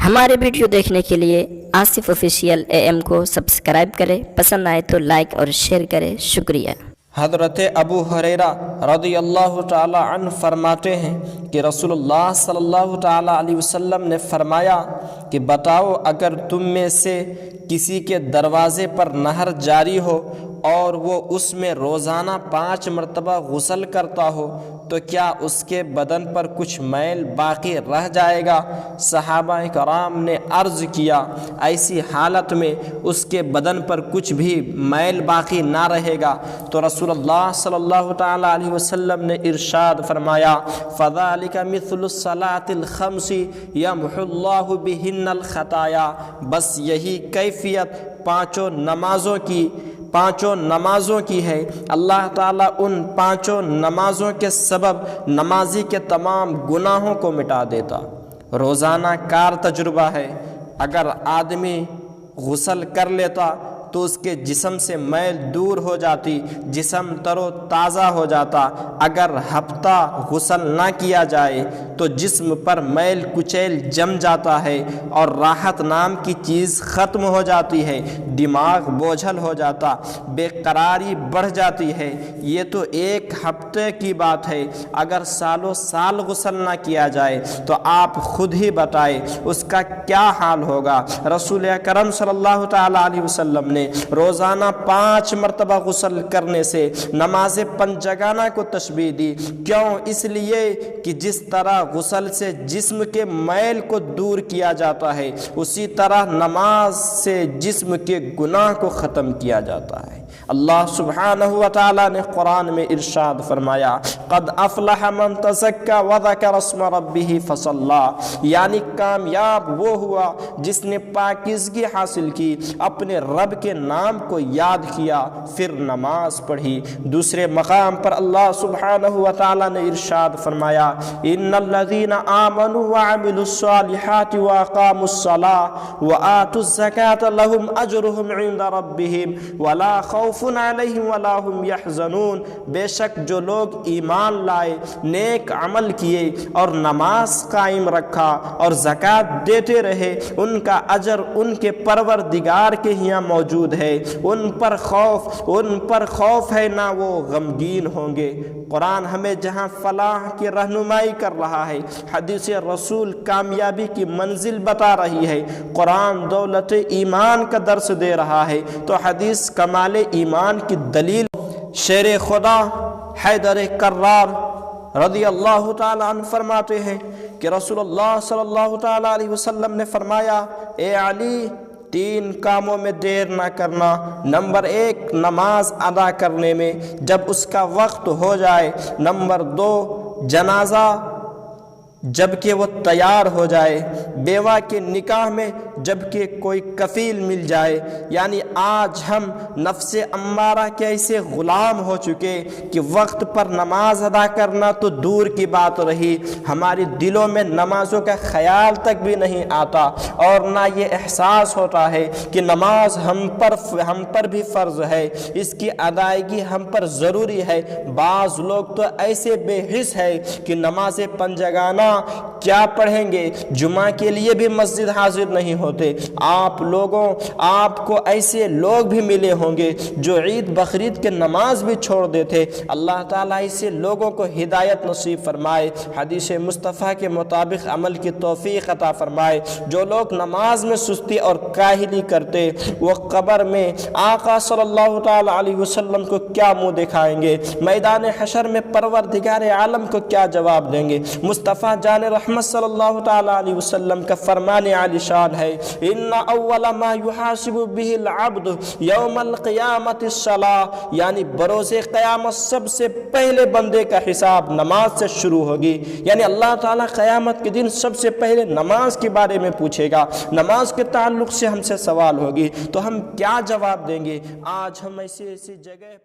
ہمارے ویڈیو دیکھنے کے لیے آصف آفیشیل AM کو سبسکرائب کریں، پسند آئے تو لائک اور شیئر کریں۔ شکریہ۔ حضرت ابو ہریرہ رضی اللہ تعالی عنہ فرماتے ہیں کہ رسول اللہ صلی اللہ تعالی علیہ وسلم نے فرمایا کہ بتاؤ، اگر تم میں سے کسی کے دروازے پر نہر جاری ہو اور وہ اس میں روزانہ 5 مرتبہ غسل کرتا ہو تو کیا اس کے بدن پر کچھ میل باقی رہ جائے گا؟ صحابہ کرام نے عرض کیا، ایسی حالت میں اس کے بدن پر کچھ بھی میل باقی نہ رہے گا؟ تو رسول اللہ صلی اللہ تعالی علیہ وسلم نے ارشاد فرمایا، فَذَلِكَ مِثْلُ الصَّلَاةِ الْخَمْسِ يَمْحُو اللَّهُ بِهِنَّ الْخَطَايَا۔ بس یہی کیفیت پانچوں نمازوں کی ہے۔ اللہ تعالیٰ ان پانچوں نمازوں کے سبب نمازی کے تمام گناہوں کو مٹا دیتا۔ روزانہ کار تجربہ ہے، اگر آدمی غسل کر لیتا تو اس کے جسم سے میل دور ہو جاتی، جسم تر و تازہ ہو جاتا۔ اگر ہفتہ غسل نہ کیا جائے تو جسم پر میل کچیل جم جاتا ہے اور راحت نام کی چیز ختم ہو جاتی ہے، دماغ بوجھل ہو جاتا، بے قراری بڑھ جاتی ہے۔ یہ تو ایک ہفتے کی بات ہے، اگر سالوں سال غسل نہ کیا جائے تو آپ خود ہی بتائیں اس کا کیا حال ہوگا۔ رسول اکرم صلی اللہ تعالی علیہ وسلم نے روزانہ 5 مرتبہ غسل کرنے سے نماز پنجگانہ کو تشبیہ دی۔ کیوں؟ اس لیے کہ جس طرح غسل سے جسم کے میل کو دور کیا جاتا ہے، اسی طرح نماز سے جسم کے گناہ کو ختم کیا جاتا ہے۔ اللہ سبحانہ و تعالی نے قرآن میں ارشاد فرمایا، قد افلح من تزکا وذکر اسم ربہ فصلی، یعنی کامیاب وہ ہوا جس نے پاکیزگی حاصل کی، اپنے رب کے نام کو یاد کیا، پھر نماز پڑھی۔ دوسرے مقام پر اللہ سبحانہ و تعالی نے ارشاد فرمایا، ان الذین آمنوا وعملوا الصالحات واقاموا الصلاة وآتوا الزکاة لهم اجرهم عند ربهم ولا خوف علیہم ولا هم یحزنون۔ بے شک جو لوگ ایمان لائے، نیک عمل کیے اور نماز قائم رکھا اور زکوٰۃ دیتے رہے، ان کا اجر ان کے پروردگار کے ہاں موجود ہے، ان پر خوف ہے، نہ وہ غمگین ہوں گے۔ قرآن ہمیں جہاں فلاح کی رہنمائی کر رہا ہے، حدیث رسول کامیابی کی منزل بتا رہی ہے، قرآن دولت ایمان کا درس دے رہا ہے، تو حدیث کمال ایمان کی دلیل۔ شیر خدا حیدر کرار رضی اللہ تعالی عنہ فرماتے ہیں کہ رسول اللہ صلی اللہ تعالی علیہ وسلم نے فرمایا، اے علی، 3 کاموں میں دیر نہ کرنا۔ نمبر 1 نماز ادا کرنے میں جب اس کا وقت ہو جائے۔ نمبر 2 جنازہ جب کہ وہ تیار ہو جائے۔ بیوہ کے نکاح میں جب کہ کوئی کفیل مل جائے۔ یعنی آج ہم نفس امارہ کے ایسے غلام ہو چکے کہ وقت پر نماز ادا کرنا تو دور کی بات رہی، ہماری دلوں میں نمازوں کا خیال تک بھی نہیں آتا، اور نہ یہ احساس ہوتا ہے کہ نماز ہم پر بھی فرض ہے، اس کی ادائیگی ہم پر ضروری ہے۔ بعض لوگ تو ایسے بے حس ہے کہ نماز پنجگانہ کیا پڑھیں گے، جمعہ کے لیے بھی مسجد حاضر نہیں ہوتے۔ آپ کو ایسے لوگ بھی ملے ہوں گے جو عید بقرعید کے نماز بھی چھوڑ دیتے۔ اللہ تعالیٰ ایسے لوگوں کو ہدایت نصیب فرمائے، حدیث مصطفیٰ کے مطابق عمل کی توفیق عطا فرمائے۔ جو لوگ نماز میں سستی اور کاہلی کرتے، وہ قبر میں آقا صلی اللہ تعالی علیہ وسلم کو کیا منہ دکھائیں گے؟ میدان حشر میں پروردگار عالم کو کیا جواب دیں گے؟ مصطفیٰ جان رحمت صلی اللہ تعالی علیہ وسلم کا فرمان عالی شان ہے، ان اول ما یحاسب به العبد یوم القیامت الصلاۃ، یعنی بروز قیامت سب سے پہلے بندے کا حساب نماز سے شروع ہوگی۔ یعنی اللہ تعالیٰ قیامت کے دن سب سے پہلے نماز کے بارے میں پوچھے گا، نماز کے تعلق سے ہم سے سوال ہوگی، تو ہم کیا جواب دیں گے؟ آج ہم ایسی جگہ